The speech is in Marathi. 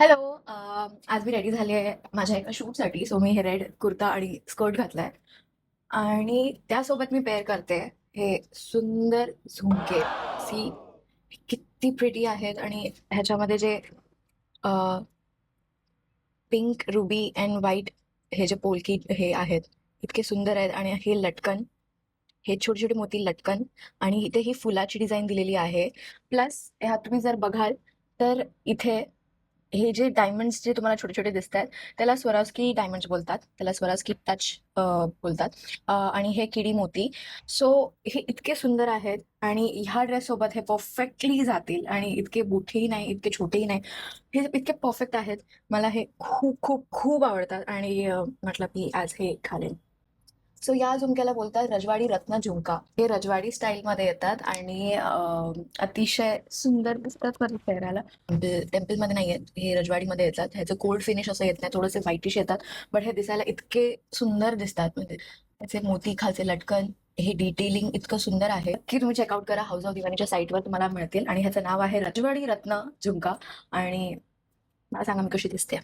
हॅलो. आज मी रेडी झाली आहे माझ्या एका शूटसाठी. सो मी हे रेड कुर्ता आणि स्कर्ट घातलाय आणि त्यासोबत मी पेअर करते हे सुंदर झुमके. सी किती प्रिटी आहेत आणि ह्याच्यामध्ये जे पिंक रुबी अँड व्हाईट हे जे पोलकी हे आहेत इतके सुंदर आहेत. आणि हे लटकन, हे छोटे छोटे मोती लटकन आणि इथे ही फुलाची डिझाईन दिलेली आहे. प्लस ह्यात तुम्ही जर बघाल तर इथे हे जे डायमंड्स जे तुम्हाला छोटे छोटे दिसत आहेत त्याला स्वराजकी डायमंड्स बोलतात, त्याला स्वराजकी टच बोलतात. आणि हे किडी मोती. सो हे इतके सुंदर आहेत आणि ह्या ड्रेस सोबत हे परफेक्टली जातील आणि इतके मोठेही नाही इतके छोटेही नाही, हे इतके परफेक्ट आहेत. मला हे खूप खूप खूप आवडतात आणि म्हटलं की आज हे घालेन. सो या झुमक्याला बोलतात रजवाडी रत्न झुमका. हे रजवाडी स्टाईलमध्ये येतात आणि अतिशय सुंदर दिसतात माझ्या चेहऱ्याला. टेम्पलमध्ये नाही आहेत, हे रजवाडीमध्ये येतात. ह्याचं कोल्ड फिनिश असं येत नाही, थोडेसे व्हाईटिश येतात. बट हे दिसायला इतके सुंदर दिसतात. म्हणजे त्याचे मोती, खालचे लटकन, हे डिटेलिंग इतकं सुंदर आहे की तुम्ही चेकआउट करा. हाऊस ऑफ दिवानीच्या साईटवर तुम्हाला मिळतील आणि ह्याचं नाव आहे रजवाडी रत्न झुमका. आणि मला सांगा मी कशी दिसते.